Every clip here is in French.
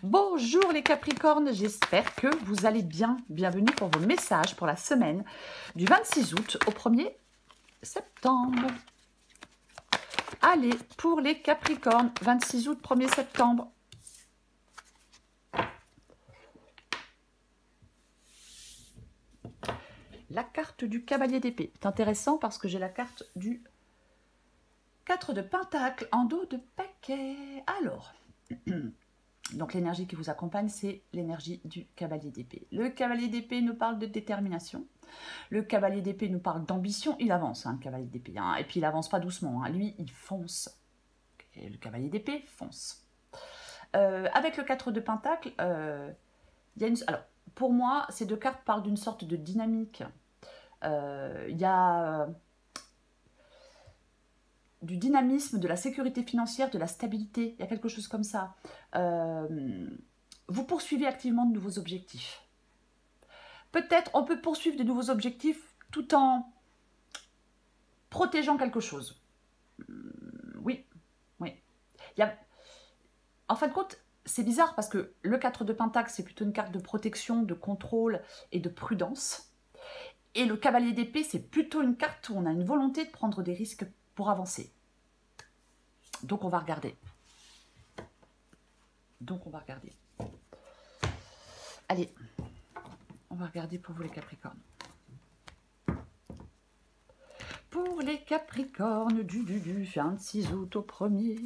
Bonjour les Capricornes, j'espère que vous allez bien. Bienvenue pour vos messages pour la semaine du 26 août au 1er septembre. Allez, pour les Capricornes, 26 août, 1er septembre. La carte du cavalier d'épée. C'est intéressant parce que j'ai la carte du 4 de pentacle en dos de paquet. Alors... Donc l'énergie qui vous accompagne, c'est l'énergie du cavalier d'épée. Le cavalier d'épée nous parle de détermination. Le cavalier d'épée nous parle d'ambition. Il avance, le cavalier d'épée. Et puis il avance pas doucement. Lui, il fonce. Et le cavalier d'épée fonce. Avec le 4 de pentacle, il y a une... Alors, pour moi, ces deux cartes parlent d'une sorte de dynamique. Il y a... du dynamisme, de la sécurité financière, de la stabilité. Il y a quelque chose comme ça. Vous poursuivez activement de nouveaux objectifs. Peut-être on peut poursuivre de nouveaux objectifs tout en protégeant quelque chose. Oui, oui. En fin de compte, c'est bizarre parce que le 4 de pentacle, c'est plutôt une carte de protection, de contrôle et de prudence. Et le cavalier d'épée, c'est plutôt une carte où on a une volonté de prendre des risques pour avancer. Donc on va regarder. Allez, on va regarder pour vous les Capricornes. Pour les Capricornes du 26 août au 1er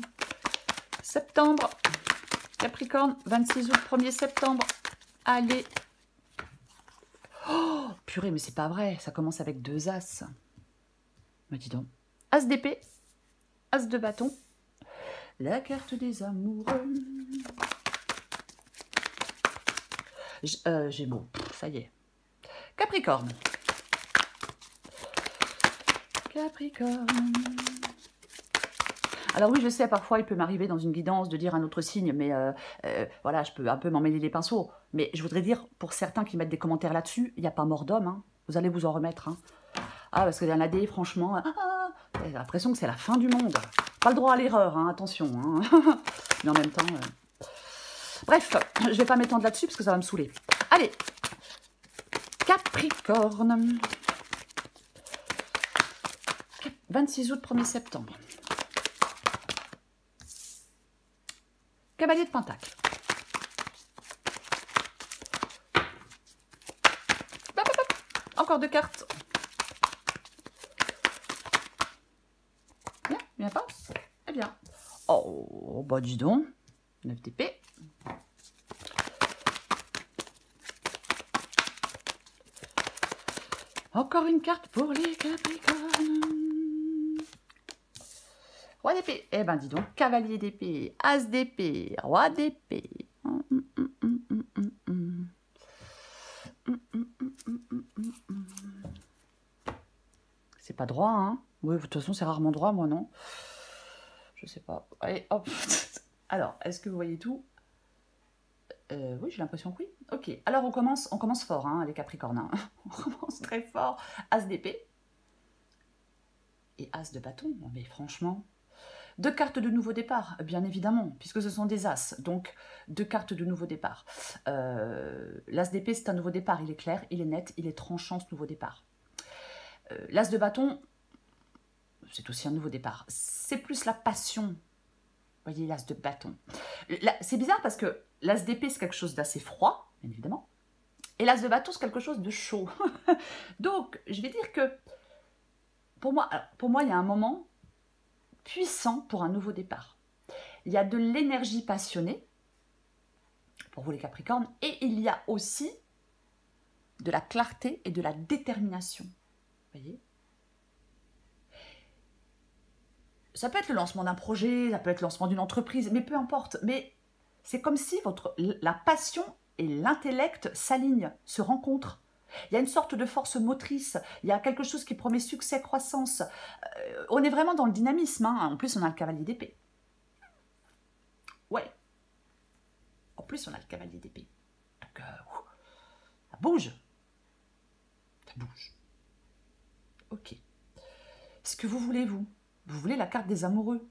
septembre. Capricorne, 26 août, 1er septembre. Allez. Oh, purée, mais c'est pas vrai. Ça commence avec 2 as. Mais dis donc. As d'épée, as de bâton. La carte des amoureux. Gémeaux, ça y est. Capricorne. Capricorne. Alors oui, je sais, parfois il peut m'arriver dans une guidance de dire un autre signe, mais voilà, je peux un peu m'emmêler les pinceaux. Mais je voudrais dire, pour certains qui mettent des commentaires là-dessus, il n'y a pas mort d'homme, hein. Vous allez vous en remettre. Hein. Ah, parce qu'il y en a des, franchement, j'ai l'impression que c'est la fin du monde. Pas le droit à l'erreur, hein, attention. Hein. Mais en même temps... Bref, je ne vais pas m'étendre là-dessus parce que ça va me saouler. Allez, Capricorne. 26 août, 1er septembre. Cavalier de pentacle. Encore 2 cartes. Bien pas. Eh bien. Oh, bah dis donc. 9 d'épée. Encore une carte pour les Capricornes. Roi d'épée. Eh ben dis donc, cavalier d'épée, as d'épée, roi d'épée. C'est pas droit, hein? Oui, de toute façon, c'est rarement droit, moi, non? Je sais pas. Allez, hop. Alors, est-ce que vous voyez tout? Oui, j'ai l'impression que oui. Ok, alors on commence fort, hein, les Capricornes. Hein. On commence très fort. As d'épée. Et as de bâton. Mais franchement... 2 cartes de nouveau départ, bien évidemment, puisque ce sont des as. Donc, 2 cartes de nouveau départ. L'as d'épée, c'est un nouveau départ. Il est clair, il est net, il est tranchant, ce nouveau départ. L'as de bâton, c'est aussi un nouveau départ. C'est plus la passion. Vous voyez, l'as de bâton. C'est bizarre parce que l'as d'épée, c'est quelque chose d'assez froid, bien évidemment. Et l'as de bâton, c'est quelque chose de chaud. Donc, je vais dire que, pour moi, il y a un moment puissant pour un nouveau départ. Il y a de l'énergie passionnée, pour vous les Capricornes, et il y a aussi de la clarté et de la détermination. Vous voyez? Ça peut être le lancement d'un projet, ça peut être le lancement d'une entreprise, mais peu importe. Mais c'est comme si la passion et l'intellect s'alignent, se rencontrent. Il y a une sorte de force motrice, il y a quelque chose qui promet succès, croissance. On est vraiment dans le dynamisme, hein. En plus on a le cavalier d'épée. Ouais. En plus on a le cavalier d'épée. Donc, ça bouge. Ça bouge. Ok. Ce que vous voulez, vous voulez la carte des amoureux.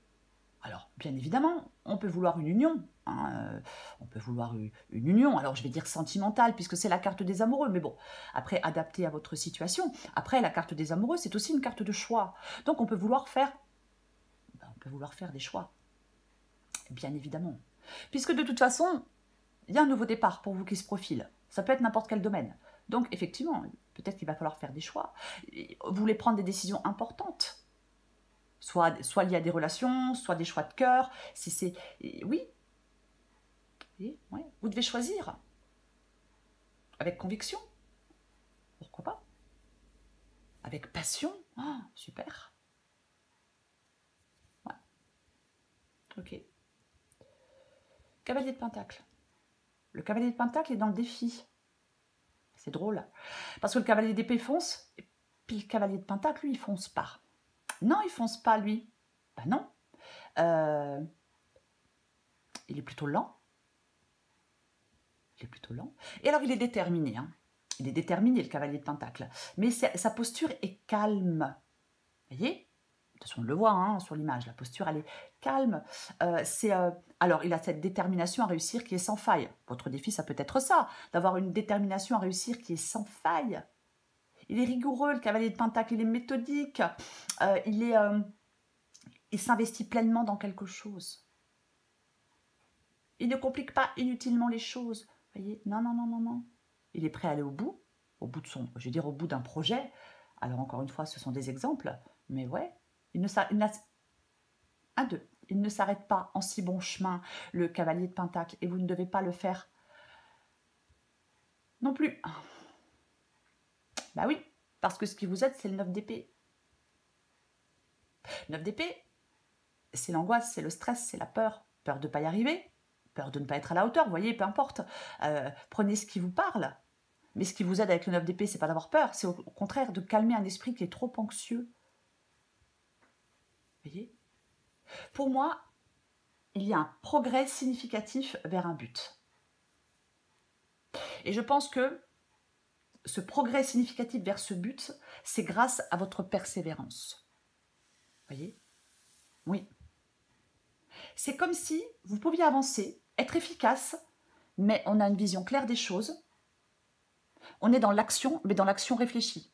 Alors, bien évidemment, on peut vouloir une union. Hein. On peut vouloir une union, alors je vais dire sentimentale, puisque c'est la carte des amoureux, mais bon, après, adapté à votre situation. Après, la carte des amoureux, c'est aussi une carte de choix. Donc, on peut vouloir faire des choix, bien évidemment. Puisque de toute façon, il y a un nouveau départ pour vous qui se profile. Ça peut être n'importe quel domaine. Donc, effectivement, peut-être qu'il va falloir faire des choix. Vous voulez prendre des décisions importantes, soit liées à des relations, soit des choix de cœur. Si c'est... Oui, ouais, vous devez choisir avec conviction. Pourquoi pas? Avec passion. Oh, super. Ouais. Ok. Cavalier de Pentacle. Le cavalier de Pentacle est dans le défi. C'est drôle. Parce que le cavalier d'épée fonce, et puis le cavalier de Pentacle, lui, il fonce pas. Non, il fonce pas, lui. Ben non. Il est plutôt lent. Il est plutôt lent. Et alors, il est déterminé. Hein. Il est déterminé, le cavalier de Pentacle. Mais sa posture est calme. Vous voyez? De toute façon, on le voit hein, sur l'image. La posture, elle est calme. Alors, il a cette détermination à réussir qui est sans faille. Votre défi, ça peut être ça. D'avoir une détermination à réussir qui est sans faille. Il est rigoureux, le cavalier de Pentacle. Il est méthodique. Il s'investit pleinement dans quelque chose. Il ne complique pas inutilement les choses. Vous voyez? Non, non, non, non, non. Il est prêt à aller au bout de son, je vais dire au bout d'un projet. Alors encore une fois, ce sont des exemples, mais ouais, il ne s'arrête pas en si bon chemin, le cavalier de Pentacle, et vous ne devez pas le faire non plus. Bah oui, parce que ce qui vous aide, c'est le 9 d'épée. 9 d'épée, c'est l'angoisse, c'est le stress, c'est la peur. Peur de ne pas y arriver, peur de ne pas être à la hauteur, vous voyez, peu importe. Prenez ce qui vous parle. Mais ce qui vous aide avec le 9 d'épée, c'est pas d'avoir peur, c'est au contraire de calmer un esprit qui est trop anxieux. Vous voyez? Pour moi, il y a un progrès significatif vers un but. Et je pense que ce progrès significatif vers ce but, c'est grâce à votre persévérance. Vous voyez? Oui. C'est comme si vous pouviez avancer, être efficace, mais on a une vision claire des choses. On est dans l'action, mais dans l'action réfléchie.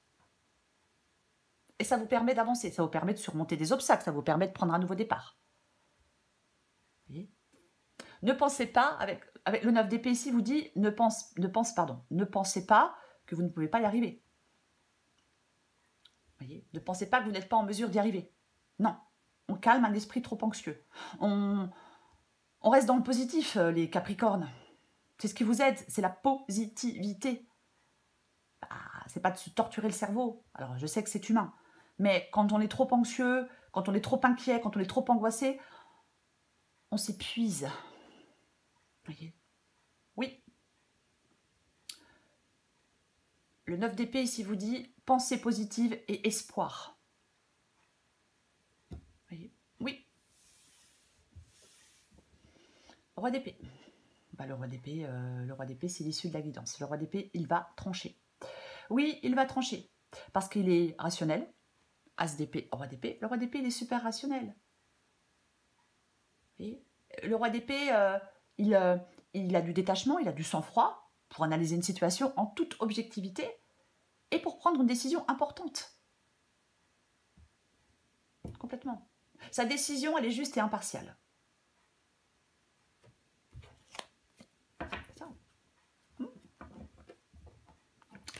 Et ça vous permet d'avancer, ça vous permet de surmonter des obstacles, ça vous permet de prendre un nouveau départ. Vous voyez? Ne pensez pas, avec le 9 d'épée ici, vous dit, ne pensez pas que vous ne pouvez pas y arriver. Vous voyez? Ne pensez pas que vous n'êtes pas en mesure d'y arriver. Non, on calme un esprit trop anxieux. On reste dans le positif, les Capricornes. C'est ce qui vous aide, c'est la positivité. C'est pas de se torturer le cerveau. Alors, je sais que c'est humain. Mais quand on est trop anxieux, quand on est trop inquiet, quand on est trop angoissé, on s'épuise. Voyez? Oui. Le 9 d'épée ici vous dit pensée positive et espoir. Voyez? Oui. Roi d'épée. Bah, le roi d'épée, c'est l'issue de la guidance. Le roi d'épée, il va trancher. Oui, il va trancher. Parce qu'il est rationnel. As d'épée, roi d'épée. Le roi d'épée, il est super rationnel. Voyez? Le roi d'épée, il a du détachement, il a du sang-froid pour analyser une situation en toute objectivité et pour prendre une décision importante. Complètement. Sa décision, elle est juste et impartiale. Ça.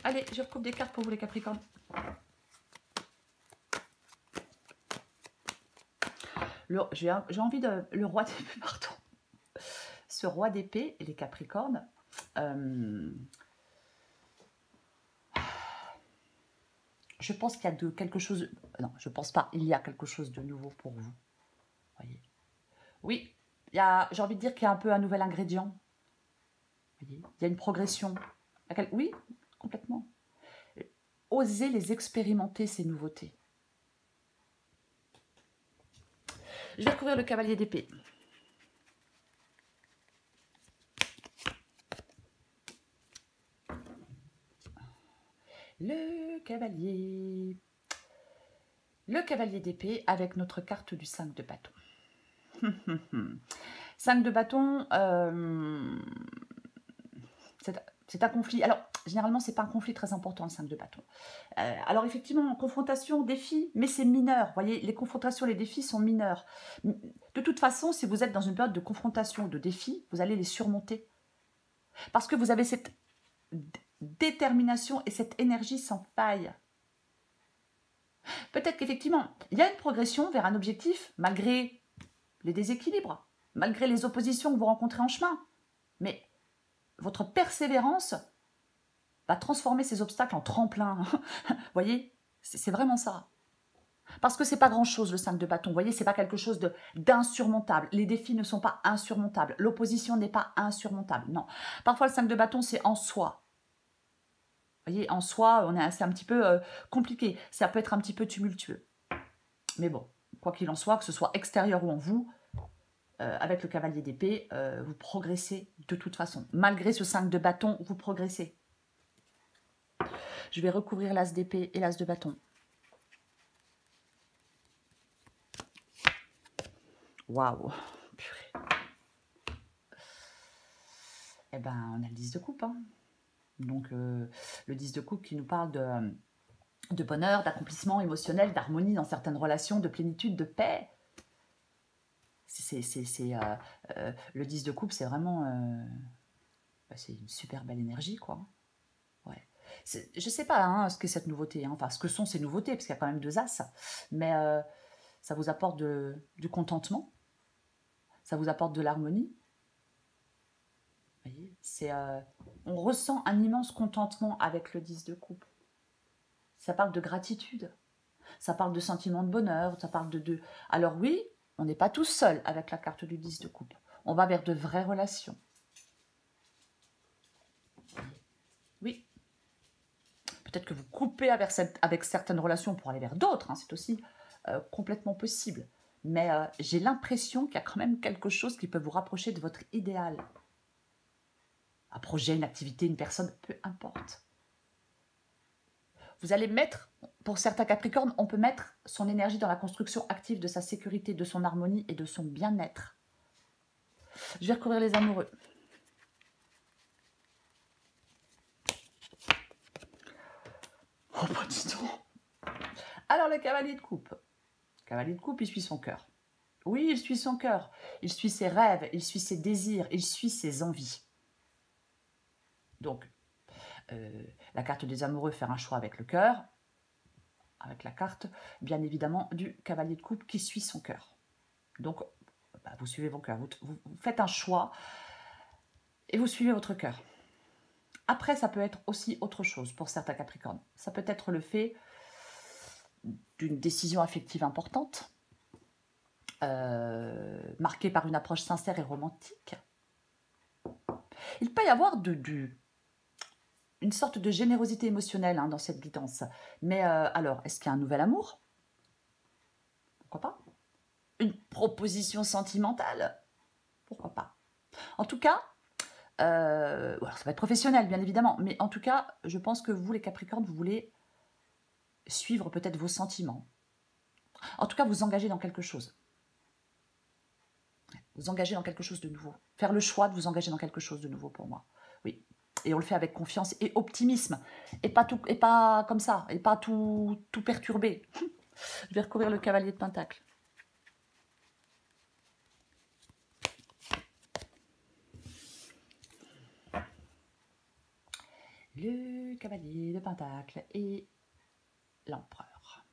Allez, je recoupe des cartes pour vous les Capricornes. J'ai envie de... Le roi d'épée, pardon. Ce roi d'épée, les Capricornes, je pense qu'il y a quelque chose... Non, je pense pas. Il y a quelque chose de nouveau pour vous. Voyez. Oui, j'ai envie de dire qu'il y a un peu un nouvel ingrédient. Voyez. Il y a une progression. Oui, complètement. Osez les expérimenter, ces nouveautés. Je vais recouvrir le cavalier d'épée. Le cavalier d'épée avec notre carte du 5 de bâton. 5 de bâton, c'est un conflit. Alors, généralement, c'est pas un conflit très important, le 5 de bâton. Alors, effectivement, confrontation, défi, mais c'est mineur. Vous voyez, les confrontations, les défis sont mineurs. De toute façon, si vous êtes dans une période de confrontation, de défi, vous allez les surmonter. Parce que vous avez cette détermination et cette énergie sans faille. Peut-être qu'effectivement, il y a une progression vers un objectif, malgré les déséquilibres, malgré les oppositions que vous rencontrez en chemin. Mais votre persévérance va transformer ces obstacles en tremplin. Vous voyez, c'est vraiment ça. Parce que c'est pas grand-chose le 5 de bâton. Vous voyez, c'est pas quelque chose d'insurmontable. Les défis ne sont pas insurmontables. L'opposition n'est pas insurmontable. Non. Parfois, le 5 de bâton, c'est en soi. Vous voyez, en soi, c'est un petit peu compliqué. Ça peut être un petit peu tumultueux. Mais bon, quoi qu'il en soit, que ce soit extérieur ou en vous, avec le cavalier d'épée, vous progressez de toute façon. Malgré ce 5 de bâton, vous progressez. Je vais recouvrir l'as d'épée et l'as de bâton. Waouh! Purée. Eh ben, on a le 10 de coupe. Hein. Donc, le 10 de coupe qui nous parle de bonheur, d'accomplissement émotionnel, d'harmonie dans certaines relations, de plénitude, de paix. Le 10 de coupe, c'est vraiment... c'est une super belle énergie, quoi. Ouais. Je sais pas hein, ce qu'est cette nouveauté, hein, enfin ce que sont ces nouveautés, parce qu'il y a quand même 2 as, mais ça vous apporte du contentement, ça vous apporte de l'harmonie. Vous voyez, on ressent un immense contentement avec le 10 de coupe. Ça parle de gratitude, ça parle de sentiment de bonheur, ça parle de... Alors oui, on n'est pas tous seuls avec la carte du 10 de coupe, on va vers de vraies relations. Oui. Peut-être que vous coupez avec certaines relations pour aller vers d'autres, hein, c'est aussi complètement possible. Mais j'ai l'impression qu'il y a quand même quelque chose qui peut vous rapprocher de votre idéal. Un projet, une activité, une personne, peu importe. Vous allez mettre, pour certains Capricornes, on peut mettre son énergie dans la construction active de sa sécurité, de son harmonie et de son bien-être. Je vais recouvrir les amoureux. Oh, pas du tout. Alors, le cavalier de coupe. Le cavalier de coupe, il suit son cœur. Oui, il suit son cœur. Il suit ses rêves, il suit ses désirs, il suit ses envies. Donc, la carte des amoureux, faire un choix avec le cœur. Avec la carte, bien évidemment, du cavalier de coupe qui suit son cœur. Donc, vous suivez vos cœurs. Vous faites un choix et vous suivez votre cœur. Après, ça peut être aussi autre chose pour certains Capricornes. Ça peut être le fait d'une décision affective importante, marquée par une approche sincère et romantique. Il peut y avoir une sorte de générosité émotionnelle hein, dans cette guidance. Mais alors, est-ce qu'il y a un nouvel amour? Pourquoi pas? Une proposition sentimentale? Pourquoi pas? En tout cas, alors ça va être professionnel, bien évidemment, mais en tout cas, je pense que vous, les Capricornes, vous voulez suivre peut-être vos sentiments. En tout cas, vous engager dans quelque chose. Vous engager dans quelque chose de nouveau. Faire le choix de vous engager dans quelque chose de nouveau pour moi. Oui. Et on le fait avec confiance et optimisme. Et pas comme ça. Et pas tout perturbé. Je vais recouvrir le cavalier de Pentacle. Le cavalier de Pentacle et l'empereur.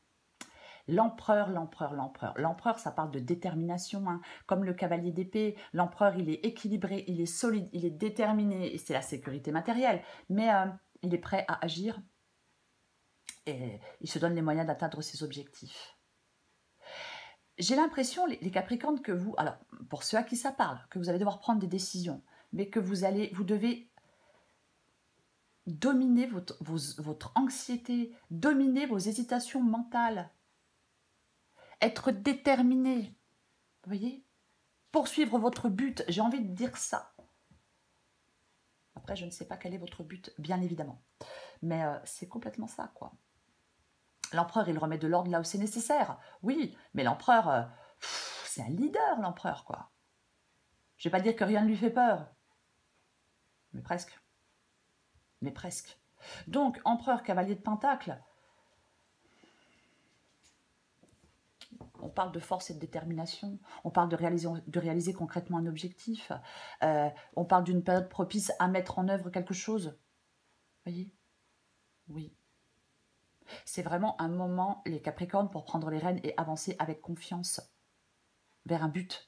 L'empereur, l'empereur, l'empereur. L'empereur, ça parle de détermination. Hein. Comme le cavalier d'épée, l'empereur, il est équilibré, il est solide, il est déterminé. Et c'est la sécurité matérielle. Mais il est prêt à agir et il se donne les moyens d'atteindre ses objectifs. J'ai l'impression, les Capricornes, que vous... Alors, pour ceux à qui ça parle, que vous allez devoir prendre des décisions, mais que vous devez dominer votre anxiété, dominer vos hésitations mentales, être déterminé, vous voyez, poursuivre votre but, j'ai envie de dire ça. Après, je ne sais pas quel est votre but, bien évidemment, mais c'est complètement ça, quoi. L'empereur, il remet de l'ordre là où c'est nécessaire, oui, mais l'empereur, c'est un leader, l'empereur, quoi. Je vais pas dire que rien ne lui fait peur, mais presque. Mais presque. Donc, empereur, cavalier de Pentacle, on parle de force et de détermination, on parle de réaliser concrètement un objectif, on parle d'une période propice à mettre en œuvre quelque chose. Voyez? Oui. C'est vraiment un moment, les Capricornes, pour prendre les rênes et avancer avec confiance vers un but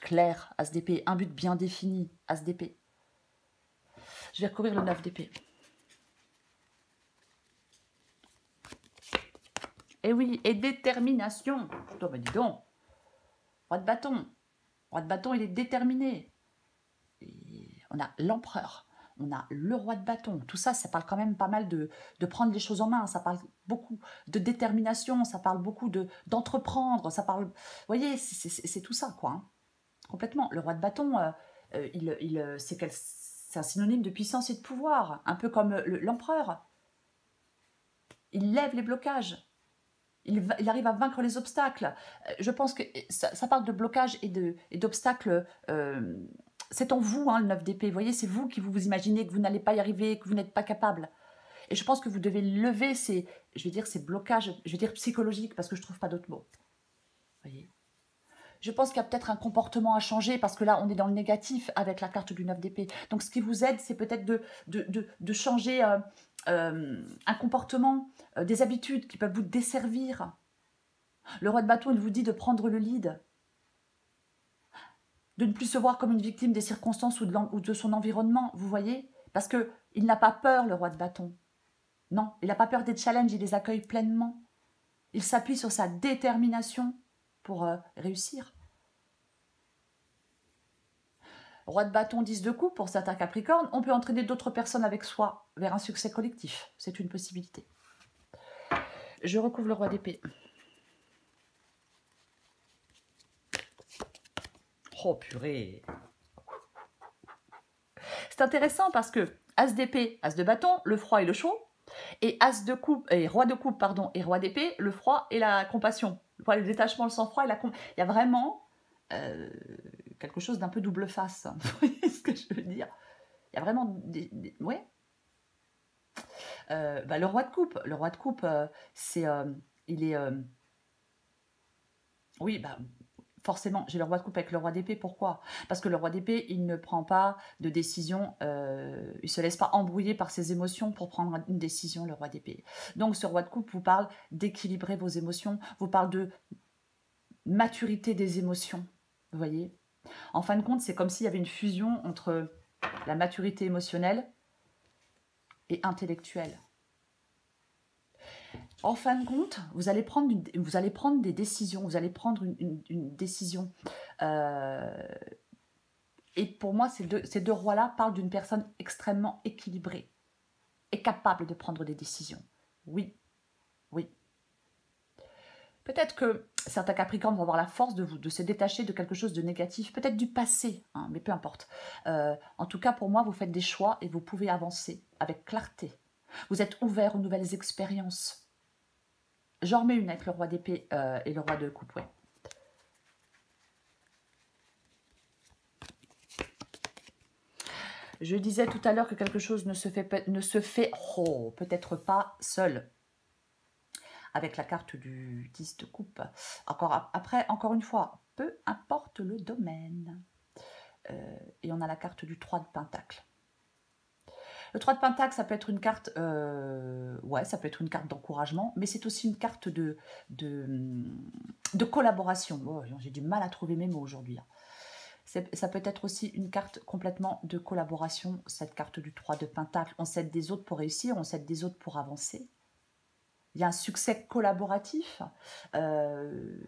clair, As d'épée, un but bien défini, As d'épée. Je vais recouvrir le 9 d'épée. Et oui, et détermination. Oh, ben dis donc. Roi de bâton. Roi de bâton, il est déterminé. Et on a l'empereur. On a le roi de bâton. Tout ça, ça parle quand même pas mal de prendre les choses en main. Ça parle beaucoup de détermination. Ça parle beaucoup d'entreprendre. Ça parle... Vous voyez, c'est tout ça, quoi. Hein. Complètement. Le roi de bâton, c'est un synonyme de puissance et de pouvoir. Un peu comme l'empereur. Il lève les blocages. Il arrive à vaincre les obstacles. Je pense que ça parle de blocage et d'obstacles. C'est en vous, hein, le 9 d'épée. Vous voyez, c'est vous qui vous imaginez que vous n'allez pas y arriver, que vous n'êtes pas capable. Et je pense que vous devez lever ces blocages, je vais dire psychologiques, parce que je ne trouve pas d'autres mots. Vous voyez. Je pense qu'il y a peut-être un comportement à changer, parce que là, on est dans le négatif avec la carte du 9 d'épée. Donc, ce qui vous aide, c'est peut-être de changer un comportement, des habitudes qui peuvent vous desservir. Le roi de bâton, il vous dit de prendre le lead, de ne plus se voir comme une victime des circonstances ou de son environnement, vous voyez? Parce qu'il n'a pas peur, le roi de bâton. Non, il n'a pas peur des challenges, il les accueille pleinement. Il s'appuie sur sa détermination pour réussir. Roi de bâton, 10 de coupe, pour certains Capricornes, on peut entraîner d'autres personnes avec soi vers un succès collectif. C'est une possibilité. Je recouvre le roi d'épée. Oh purée! C'est intéressant parce que As d'épée, As de bâton, le froid et le chaud, et As de coupe, et roi de coupe, pardon, et roi d'épée, le froid et la compassion. Le détachement, le sang-froid et la compassion. Il y a vraiment quelque chose d'un peu double face. Vous voyez ce que je veux dire? Il y a vraiment ouais. Le roi de coupe, c'est il est oui, forcément, j'ai le roi de coupe avec le roi d'épée. Pourquoi? Parce que le roi d'épée, il ne prend pas de décision, il ne se laisse pas embrouiller par ses émotions pour prendre une décision, le roi d'épée. Donc, ce roi de coupe vous parle d'équilibrer vos émotions, vous parle de maturité des émotions, vous voyez? En fin de compte, c'est comme s'il y avait une fusion entre la maturité émotionnelle et intellectuelle. En fin de compte, vous allez prendre des décisions, vous allez prendre une décision. Et pour moi, ces deux rois-là parlent d'une personne extrêmement équilibrée et capable de prendre des décisions. Oui, oui. Peut-être que certains Capricornes vont avoir la force de se détacher de quelque chose de négatif, peut-être du passé, hein, mais peu importe. En tout cas, pour moi, vous faites des choix et vous pouvez avancer avec clarté. Vous êtes ouvert aux nouvelles expériences. J'en remets une avec le roi d'épée et le roi de coupe, ouais. Je disais tout à l'heure que quelque chose ne se fait peut-être pas seul. Avec la carte du 10 de coupe. Encore une fois, peu importe le domaine. Et on a la carte du 3 de pentacle. Le 3 de pentacle, ça peut être une carte, ça peut être une carte d'encouragement, mais c'est aussi une carte de collaboration. Oh, j'ai du mal à trouver mes mots aujourd'hui. Ça peut être aussi une carte complètement de collaboration, cette carte du 3 de pentacle. On s'aide des autres pour réussir, on s'aide des autres pour avancer. Il y a un succès collaboratif. On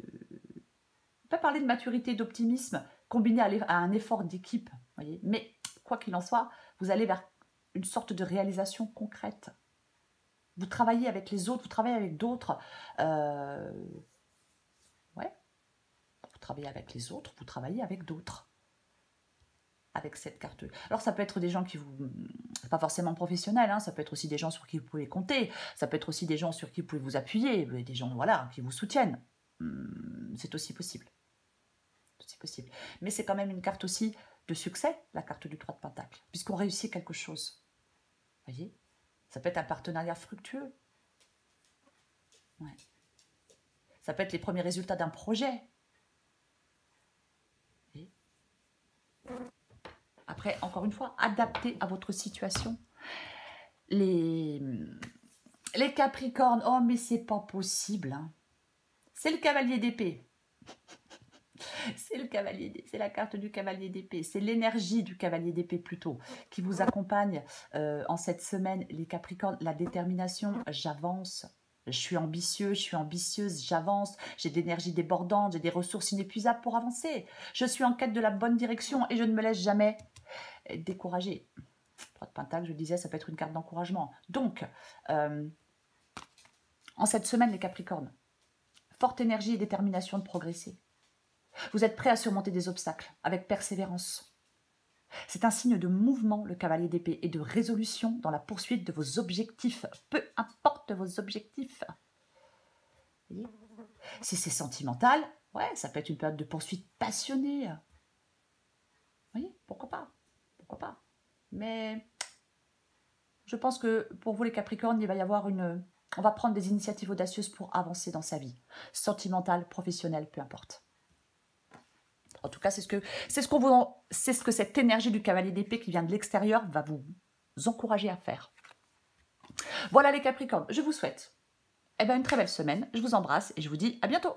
peut parler de maturité, d'optimisme, combiné à un effort d'équipe. Mais quoi qu'il en soit, vous allez vers une sorte de réalisation concrète. Vous travaillez avec les autres, vous travaillez avec d'autres. Vous travaillez avec les autres, vous travaillez avec d'autres. Avec cette carte. Alors ça peut être des gens qui vous... pas forcément professionnels, hein, ça peut être aussi des gens sur qui vous pouvez compter, ça peut être aussi des gens sur qui vous pouvez vous appuyer, des gens qui vous soutiennent. C'est aussi possible. C'est possible. Mais c'est quand même une carte aussi de succès, la carte du 3 de Pentacle, puisqu'on réussit quelque chose. Vous voyez? Ça peut être un partenariat fructueux. Ouais. Ça peut être les premiers résultats d'un projet. Et après, encore une fois, adapté à votre situation. Les Capricornes, oh mais c'est pas possible. Hein. C'est le cavalier d'épée. C'est le cavalier, c'est la carte du cavalier d'épée. C'est l'énergie du cavalier d'épée plutôt qui vous accompagne en cette semaine, les Capricornes. La détermination, j'avance. Je suis ambitieux, je suis ambitieuse, j'avance, j'ai de l'énergie débordante, j'ai des ressources inépuisables pour avancer. Je suis en quête de la bonne direction et je ne me laisse jamais décourager. 3 de Pentacle, je disais, ça peut être une carte d'encouragement. Donc, en cette semaine, les Capricornes, forte énergie et détermination de progresser. Vous êtes prêts à surmonter des obstacles avec persévérance. C'est un signe de mouvement, le cavalier d'épée, et de résolution dans la poursuite de vos objectifs, peu importe vos objectifs. Voyez, si c'est sentimental, ouais, ça peut être une période de poursuite passionnée. Vous voyez, pourquoi pas? Pourquoi pas? Mais je pense que pour vous les Capricornes, il va y avoir on va prendre des initiatives audacieuses pour avancer dans sa vie. Sentimentale, professionnelle, peu importe. En tout cas, c'est ce que cette énergie du cavalier d'épée qui vient de l'extérieur va vous encourager à faire. Voilà les Capricornes, je vous souhaite une très belle semaine. Je vous embrasse et je vous dis à bientôt.